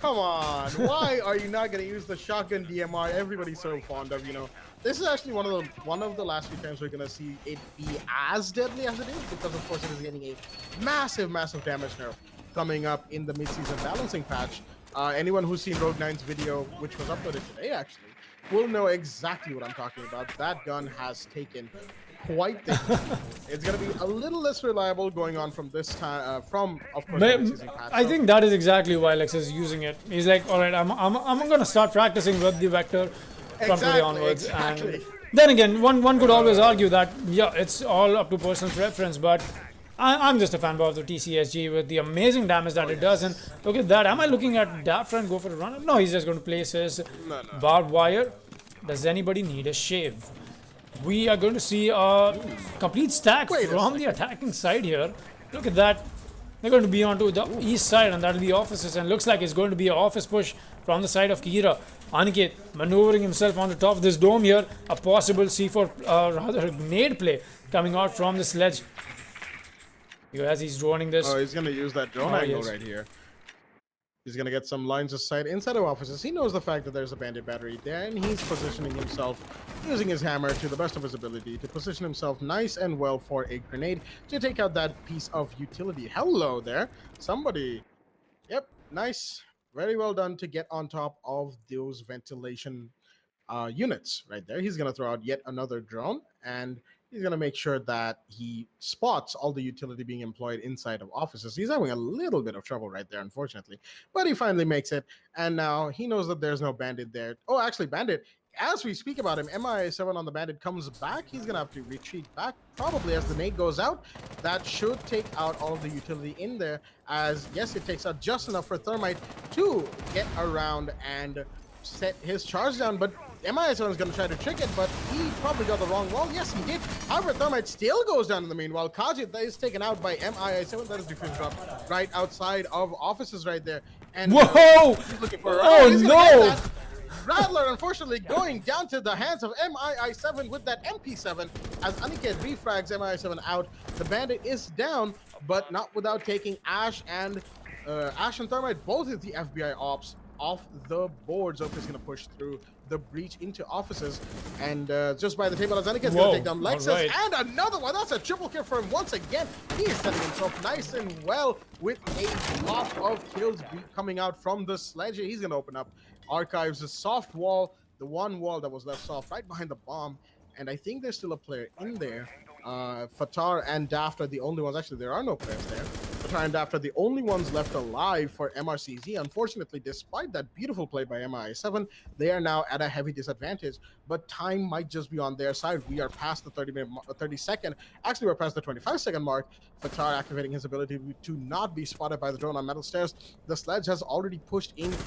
Come on. Why are you not going to use the shotgun DMR everybody's so fond of, This is actually one of the last few times we're going to see it be as deadly as it is, because of course it is getting a massive, massive damage nerf coming up in the mid-season balancing patch. Anyone who's seen Rogue 9's video, which was uploaded today actually, will know exactly what I'm talking about. That gun has taken quite the It's going to be a little less reliable going on from this time, of course, the patch. I think that is exactly why Lex is using it. He's like, all right, I'm going to start practicing with the Vector from today onwards. And then again, one could always argue that, yeah, it's all up to personal preference, but I'm just a fanboy of the TCSG with the amazing damage that it does. And look at that. Am I looking at Dafran go for a run? No, he's just going to place his barbed wire. Does anybody need a shave? We are going to see a complete stack from the attacking side here. Look at that. They're going to be onto the east side, and that'll be offices. And looks like it's going to be an office push from the side of Kira. Aniket maneuvering himself on the top of this dome here. A possible C4, rather grenade play coming out from this ledge. As he's droning this. Oh, he's going to use that drone angle right here. He's going to get some lines of sight inside of offices. He knows the fact that there's a bandit battery there, and he's positioning himself, using his hammer to the best of his ability to position himself nice and well for a grenade to take out that piece of utility. Hello there. Somebody. Yep, nice. Very well done to get on top of those ventilation units right there. He's going to throw out yet another drone, and he's going to make sure that he spots all the utility being employed inside of offices. He's having a little bit of trouble right there, unfortunately. But he finally makes it. And now he knows that there's no bandit there. Oh, actually, bandit, as we speak about him, MIA7 on the bandit comes back. He's going to have to retreat back, probably as the nade goes out. That should take out all of the utility in there. As, yes, it takes out just enough for Thermite to get around and set his charge down. But MIS1 is going to try to trick it, but he probably got the wrong wall. Yes, he did. However, Thermite still goes down in the meanwhile. Kajit is taken out by MIS7. That is defused up right outside of offices right there. And whoa! he's looking for no! Rattler, unfortunately, going down to the hands of MII7 with that MP7 as Aniket refrags MII7 out. The Bandit is down, but not without taking Ash and Thermite, both of the FBI ops, off the board. Zotac is going to push through the breach into offices, and just by the table as Aniket is going to take down Lexus, right. and another one. That's a triple kill for him once again. He is setting himself nice and well with a lot of kills coming out from the sledge. He's going to open up Archives, a soft wall, the one wall that was left soft right behind the bomb, and I think there's still a player in there. Fatar and Daft are the only ones. Actually, there are no players there. Fatar and Daft are the only ones left alive for MRCZ. Unfortunately, despite that beautiful play by MI7, they are now at a heavy disadvantage. But time might just be on their side. We are past the 30-second. Actually, we're past the 25-second mark. Fatar activating his ability to not be spotted by the drone on metal stairs. The sledge has already pushed into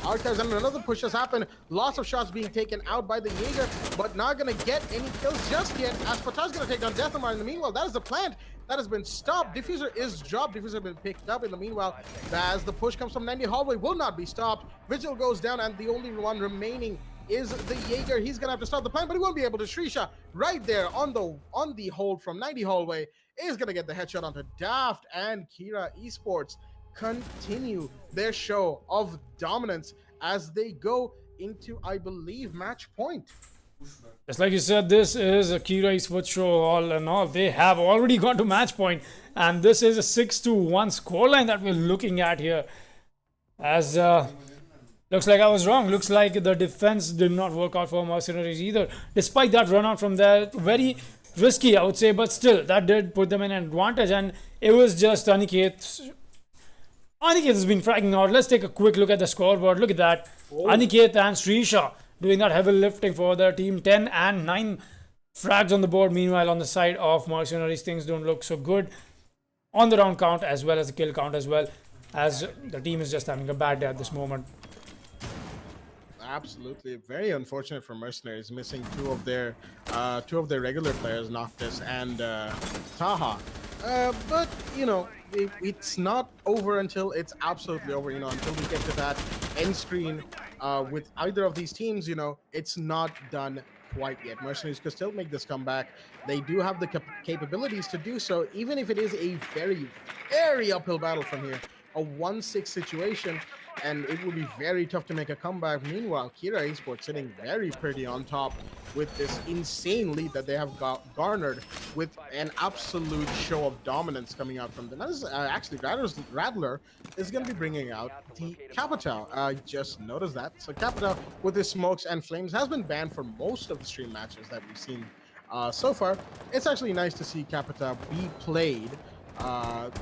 Archives, and another push has happened. Lots of shots being taken out by the Jaeger, but not going to get any kills just yet, as Fatar's going to take down Deathmar. In the meanwhile, that is the plant that has been stopped. Diffuser is dropped. Diffuser has been picked up. In the meanwhile, as the push comes from 90 hallway, will not be stopped. Vigil goes down, and the only one remaining is the Jaeger. He's gonna have to stop the plant, but he won't be able to. Shrisha right there on the hold from 90 hallway is gonna get the headshot onto Daft, and Kira Esports continue their show of dominance as they go into, I believe, match point. Just like you said, this is a Kira Esports show all in all. They have already gone to match point, and this is a 6-1 scoreline that we're looking at here. As looks like I was wrong. Looks like the defense did not work out for Mercenariez either. Despite that run out from there, very risky, I would say, but still, that did put them in an advantage, and it was just Aniket. Aniket has been fragging out. Let's take a quick look at the scoreboard. Look at that. Oh. Aniket and Srisha doing that heavy lifting for their team. 10 and 9 frags on the board. Meanwhile, on the side of Mercenariez, things don't look so good on the round count as well as the kill count as well, as the team is just having a bad day at this moment. Absolutely, very unfortunate for Mercenariez, missing two of their regular players, Noctis and Taha. But you know, it's not over until it's absolutely over. You know, until we get to that end screen with either of these teams, you know, it's not done quite yet. Mercenariez could still make this comeback. They do have the capabilities to do so, even if it is a very, very uphill battle from here. A 1-6 situation, and it will be very tough to make a comeback. Meanwhile, Kira Esports sitting very pretty on top with this insane lead that they have garnered, with an absolute show of dominance coming out from them. That is actually Rattler is going to be bringing out the Capital. I just noticed that. So Capital, with his smokes and flames, has been banned for most of the stream matches that we've seen so far. It's actually nice to see Capital be played.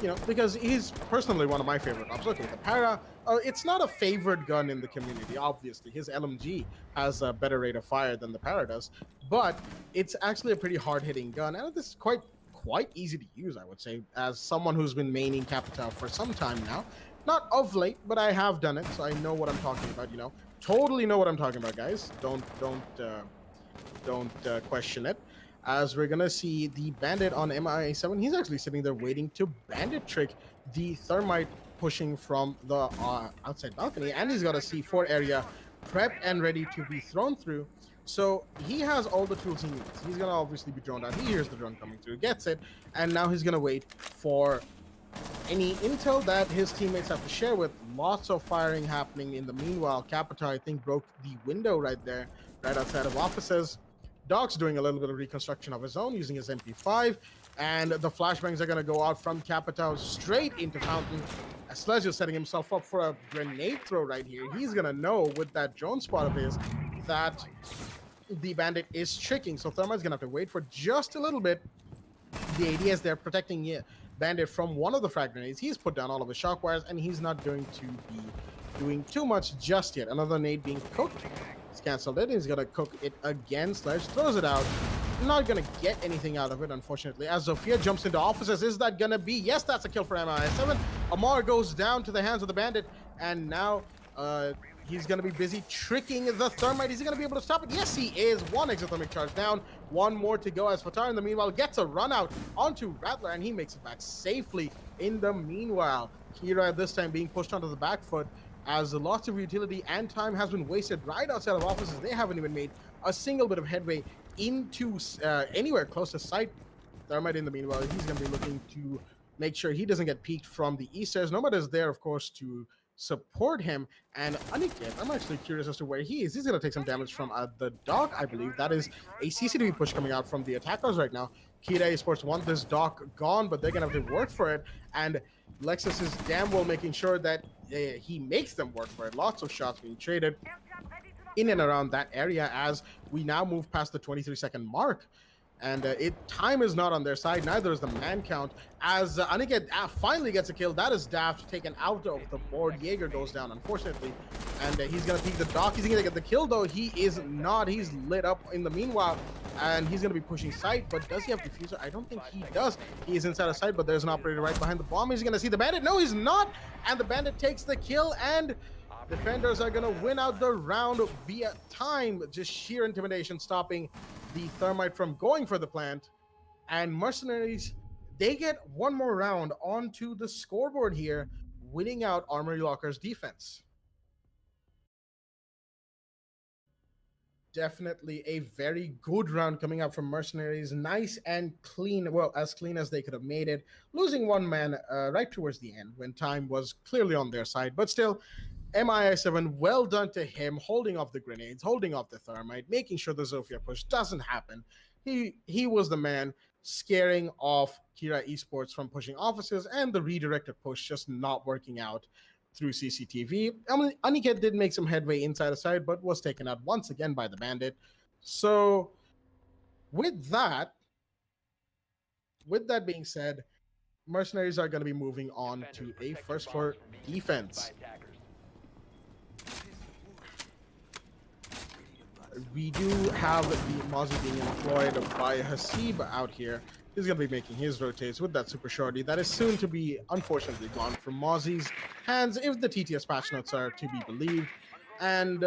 You know, because he's personally one of my favorite ops. Okay, the Para, it's not a favored gun in the community, obviously. His LMG has a better rate of fire than the Para does, but it's actually a pretty hard-hitting gun, and this is quite easy to use, I would say, as someone who's been maining Capital for some time now. Not of late, but I have done it, so I know what I'm talking about, you know. Totally know what I'm talking about, guys. Don't question it. As we're gonna see the Bandit on MIA7, he's actually sitting there waiting to Bandit trick the Thermite pushing from the outside balcony, and he's got a C4 area prepped and ready to be thrown through. So he has all the tools he needs. He's gonna obviously be droned out. He hears the drone coming through, gets it, and now he's gonna wait for any intel that his teammates have to share with. Lots of firing happening in the meanwhile. Capital, I think, broke the window right there, right outside of offices. Doc's doing a little bit of reconstruction of his own using his MP5, and the flashbangs are going to go out from Capital straight into Fountain. Sledge is setting himself up for a grenade throw right here. He's going to know with that drone spot of his that the Bandit is tricking, so Thermite's going to have to wait for just a little bit. The AD is there protecting Bandit from one of the frag grenades. He's put down all of his shock wires, and he's not going to be doing too much just yet. Another nade being cooked. Cancelled it. He's gonna cook it again. Sledge throws it out. Not gonna get anything out of it, unfortunately. As Zofia jumps into offices, is that gonna be? Yes, that's a kill for MI7. Amar goes down to the hands of the Bandit, and now he's gonna be busy tricking the Thermite. Is he gonna be able to stop it? Yes, he is. One exothermic charge down. One more to go, as Fatar in the meanwhile gets a run out onto Rattler, and he makes it back safely. In the meanwhile, Kira this time being pushed onto the back foot, as lots of utility and time has been wasted right outside of offices. They haven't even made a single bit of headway into anywhere close to site. Thermite, in the meanwhile, he's going to be looking to make sure he doesn't get peeked from the east stairs. Nomad is there, of course, to support him. And Aniket, I'm actually curious as to where he is. He's going to take some damage from the dock, I believe. That is a CCTV push coming out from the attackers right now. Kira Esports want this dock gone, but they're going to have to work for it. And Lexus is damn well making sure that he makes them work for it. Lots of shots being traded in and around that area as we now move past the 23-second mark. And time is not on their side, neither is the man count. As Aniket finally gets a kill, that is Daft taken out of the board. Jaeger goes down, unfortunately, and he's going to peek the dock. He's going to get the kill, though. He is not. He's lit up in the meanwhile, and he's going to be pushing site, but does he have diffuser? I don't think he does. He is inside of site, but there's an operator right behind the bomb. He's going to see the bandit. No, he's not, and the bandit takes the kill, and defenders are going to win out the round via time. Just sheer intimidation stopping the Thermite from going for the plant. And Mercenaries, they get one more round onto the scoreboard here, winning out Armory Locker's defense. Definitely a very good round coming up from Mercenaries. Nice and clean. Well, as clean as they could have made it. Losing one man right towards the end when time was clearly on their side. But still, MII7, well done to him, holding off the grenades, holding off the thermite, making sure the Zofia push doesn't happen. He was the man scaring off Kira Esports from pushing offices, and the redirected push just not working out through CCTV. I mean, Aniket did make some headway inside the side, but was taken out once again by the bandit. So with that being said, Mercenaries are going to be moving on to a first floor defense. We do have the Mozzie being employed by Hasib out here. He's going to be making his rotates with that super shorty that is soon to be, unfortunately, gone from Mozzie's hands if the TTS patch notes are to be believed. And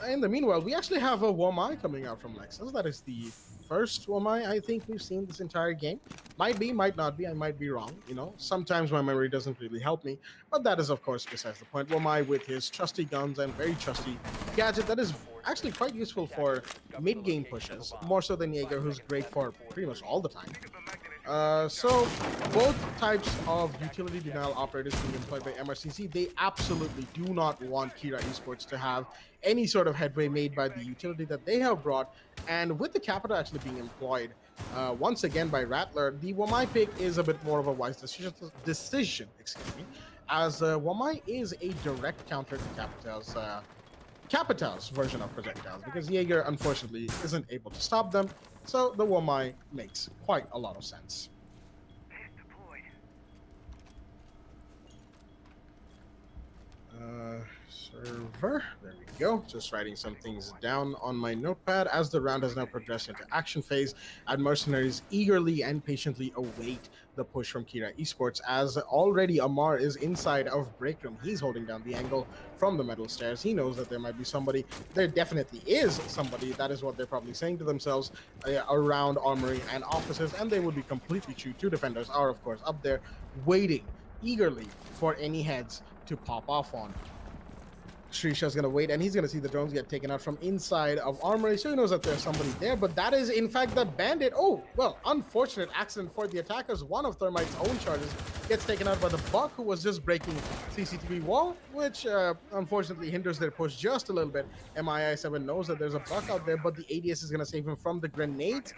in the meanwhile, we actually have a Womai coming out from Lexus. That is the first Womai I think we've seen this entire game. Might be, might not be. I might be wrong. You know, sometimes my memory doesn't really help me. But that is, of course, besides the point. Womai with his trusty guns and very trusty gadget that is actually quite useful for mid-game pushes, more so than Jaeger, who's great for pretty much all the time. So both types of utility denial operators being employed by MRCC, they absolutely do not want Kira Esports to have any sort of headway made by the utility that they have brought. And with the Capita actually being employed once again by Rattler, the Womai pick is a bit more of a wise decision, excuse me, as Womai is a direct counter to Capita's version of projectiles, because Jaeger unfortunately isn't able to stop them, so the Womai makes quite a lot of sense. Server, there we go. Just writing some things down on my notepad as the round has now progressed into action phase, and Mercenaries eagerly and patiently await the push from Kira Esports, as already Amar is inside of break room. He's holding down the angle from the metal stairs. He knows that there might be somebody. There definitely is somebody. That is what they're probably saying to themselves around Armory and offices, and they would be completely true. Two defenders are, of course, up there waiting eagerly for any heads to pop off on. Shrisha's gonna wait, and he's gonna see the drones get taken out from inside of Armory, so he knows that there's somebody there, but that is in fact the bandit. Oh, well, unfortunate accident for the attackers. One of Thermite's own charges gets taken out by the Buck, who was just breaking CCTV wall, which unfortunately hinders their push just a little bit. MII7 knows that there's a Buck out there, but the ADS is gonna save him from the grenades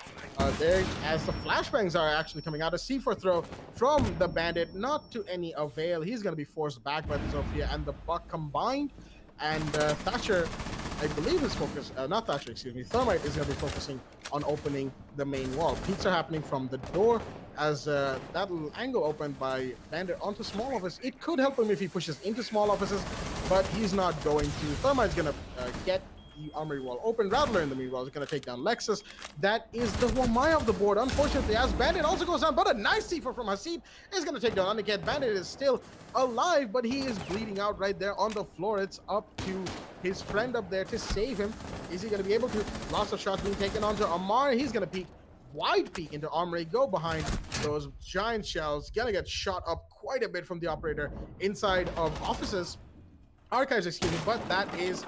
there, as the flashbangs are actually coming out. A C4 throw from the bandit, not to any avail. He's gonna be forced back by the Zofia and the Buck combined. And Thatcher, I believe, is focused, not Thatcher, excuse me, Thermite is going to be focusing on opening the main wall. Peeks are happening from the door as that little angle opened by Bandit onto small office. It could help him if he pushes into small offices, but he's not going to. Thermite's going to get the armory wall open. Rattler in the meanwhile is going to take down Lexus. That is the Womai of the board, unfortunately, as Bandit also goes down, but a nice C4 from Hasib is going to take down Aniket. Bandit is still alive, but he is bleeding out right there on the floor. It's up to his friend up there to save him. Is he going to be able to? Lots of shots being taken onto Amar. He's going to peek, wide peek into Armory, go behind those giant shells. Gonna get shot up quite a bit from the operator inside of offices. Archives, excuse me, but that is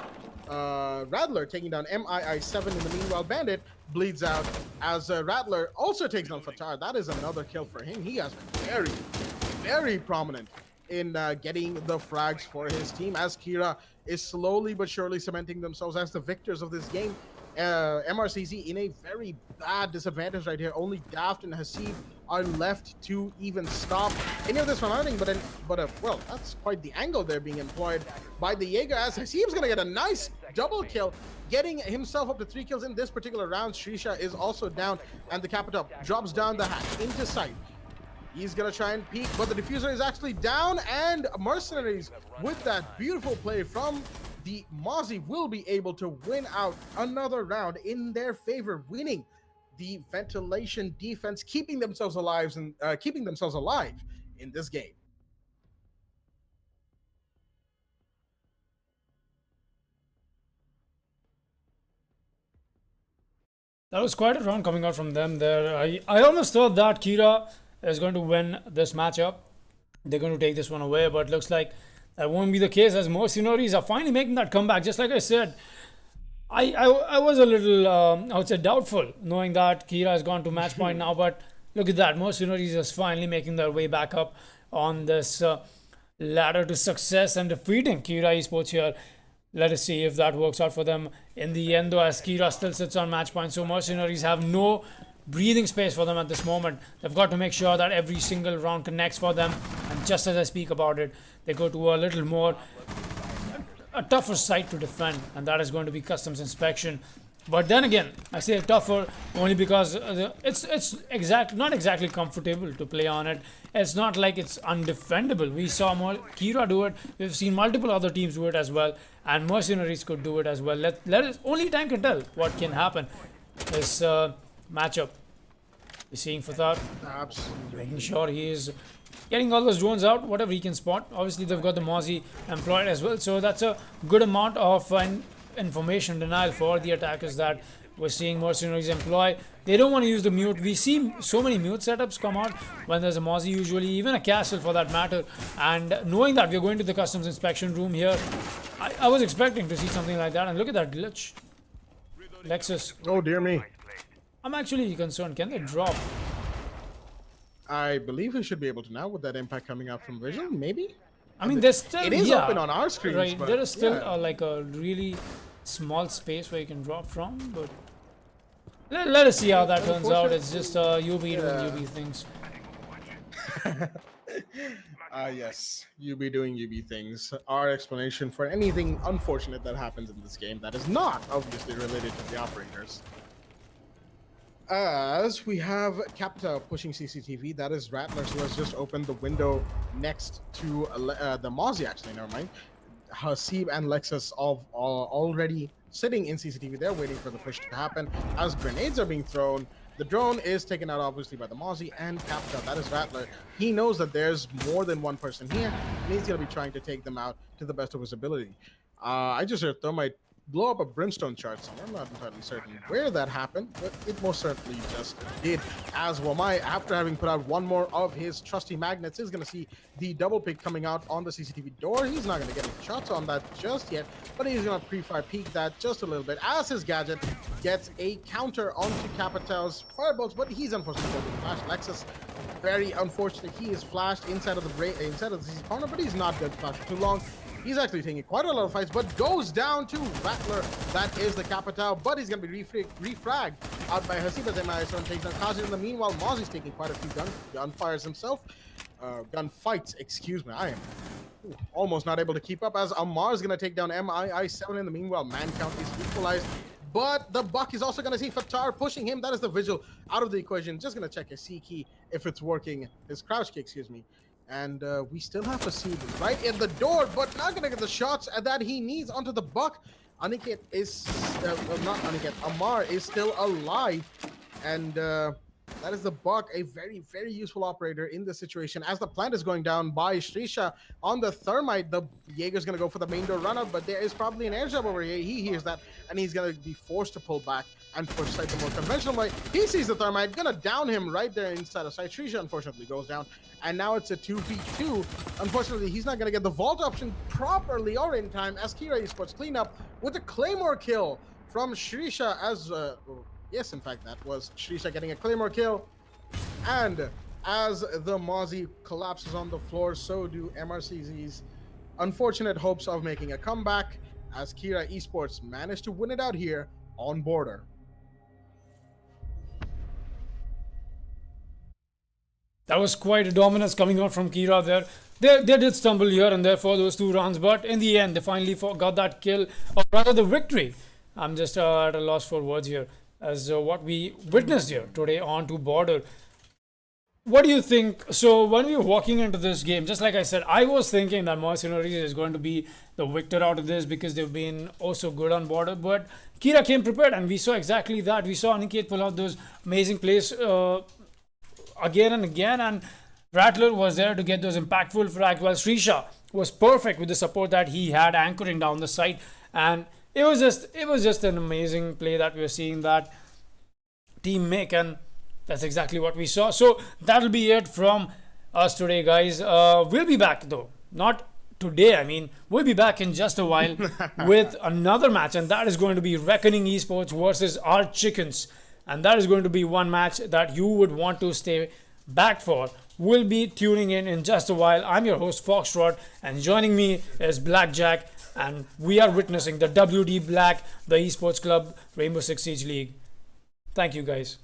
Rattler taking down MII7 in the meanwhile. Bandit bleeds out as Rattler also takes down Fatar. That is another kill for him. He has been very, very prominent in getting the frags for his team as Kira is slowly but surely cementing themselves as the victors of this game. MRCZ in a very bad disadvantage right here. Only Daft and Hasib are left to even stop any of this from happening. Well, that's quite the angle there being employed by the Jaeger as Hasib's gonna get a nice double kill, getting himself up to 3 kills in this particular round. Shrisha is also down, and the Capitol drops down the hatch into sight. He's gonna try and peek, but the diffuser is actually down, and Mercenaries, with that beautiful play from the Mozzie, will be able to win out another round in their favor, winning the ventilation defense, keeping themselves alive in this game. That was quite a run coming out from them there. I almost thought that Kira is going to win this matchup. They're going to take this one away, but looks like that won't be the case as Mercenaries are finally making that comeback. Just like I said, I was a little, I would say, doubtful knowing that Kira has gone to match point now, but look at that. Mercenaries is finally making their way back up on this ladder to success and defeating Kira Esports here. Let us see if that works out for them in the end, though, as Kira still sits on match point. So Mercenaries have no breathing space for them at this moment. They've got to make sure that every single round connects for them. And just as I speak about it, they go to a little more, a tougher site to defend, and that is going to be customs inspection. But then again, I say tougher only because it's not exactly comfortable to play on it. It's not like it's undefendable. We saw Kira do it. We've seen multiple other teams do it as well, and Mercenaries could do it as well. Let us, only time can tell what can happen. This matchup. We're seeing Fatar making sure he is getting all those drones out, whatever he can spot. Obviously, they've got the Mozzie employed as well, so that's a good amount of information denial for the attackers that we're seeing Mercenaries employ. They don't want to use the mute. We see so many mute setups come out when there's a Mozzie, usually even a castle for that matter. And knowing that we're going to the customs inspection room here, I was expecting to see something like that. And look at that glitch. Lexus. Oh dear me. I'm actually concerned. Can they drop? I believe we should be able to now with that impact coming out from Vision, maybe? I mean, there's still... It is open on our screens, right, but there is still like a really small space where you can drop from, but let us see how that turns out. It's just UB doing UB things. Yes, UB doing UB things. Our explanation for anything unfortunate that happens in this game that is not obviously related to the operators. As we have Capta pushing CCTV, that is Rattler, who has just opened the window next to the Mozzie, actually, never mind. Hasib and Lexus already sitting in CCTV. They're waiting for the push to happen. As grenades are being thrown, the drone is taken out, obviously, by the Mozzie and Capta. That is Rattler. He knows that there's more than one person here, and he's going to be trying to take them out to the best of his ability. I just heard Thermite blow up a brimstone chart somewhere. I'm not entirely certain where that happened, but it most certainly just did. As Wamai, after having put out one more of his trusty magnets, is going to see the double pick coming out on the CCTV door. He's not going to get any shots on that just yet, but he's going to pre-fire peek that just a little bit as his gadget gets a counter onto Capital's firebolts, but he's unfortunately going to flash. Lexus, very unfortunate. He is flashed inside of the CC corner, but he's not going to flash for too long. He's actually taking quite a lot of fights, but goes down to Rattler. That is the Capital, but he's going to be refragged out by Hasib as MI7 takes down Kazin. In the meanwhile, Mozzie's taking quite a few gunfires himself. Gunfights, excuse me. I am almost not able to keep up as Ammar's going to take down MII7. In the meanwhile, man count is equalized. But the Buck is also going to see Fatar pushing him. That is the Vigil out of the equation. Just going to check his C key if it's working. His crouch key, excuse me. And we still have to see right in the door, but not going to get the shots that he needs onto the Buck. Aniket is, not Aniket, Ammar is still alive. And That is the Buck, a very, very useful operator in this situation. As the plant is going down by Shrisha on the Thermite, the Jaeger's going to go for the main door run-up, but there is probably an air jab over here. He hears that, and he's going to be forced to pull back and push side the more conventional way. He sees the Thermite, going to down him right there inside of sight. Shrisha, unfortunately, goes down, and now it's a 2v2. Unfortunately, he's not going to get the vault option properly or in time as Kira Esports clean up with a Claymore kill from Shrisha as... yes, in fact, that was Shrisha getting a Claymore kill. And as the Mozzie collapses on the floor, so do MRCZ's unfortunate hopes of making a comeback as Kira Esports managed to win it out here on Border. That was quite a dominance coming out from Kira there. They did stumble here and there for those 2 rounds, but in the end, they finally got that kill, or rather the victory. I'm just at a loss for words here. As what we witnessed here today on to Border. What do you think? So when we were walking into this game, just like I said, I was thinking that Mercenariez is going to be the victor out of this because they've been also good on Border, but Kira came prepared and we saw exactly that. We saw Aniket pull out those amazing plays again and again, and Rattler was there to get those impactful frags, while Shrisha was perfect with the support that he had anchoring down the side. And it was just an amazing play that we were seeing that team make, and that's exactly what we saw. So that'll be it from us today, guys. We'll be back though, not today. I mean, we'll be back in just a while with another match, and that is going to be Reckoning Esports versus our Chickens, and that is going to be one match that you would want to stay back for. We'll be tuning in just a while. I'm your host Foxtrot, and joining me is Blackjack. And we are witnessing the WD Black, the Esports Club Rainbow Six Siege League. Thank you, guys.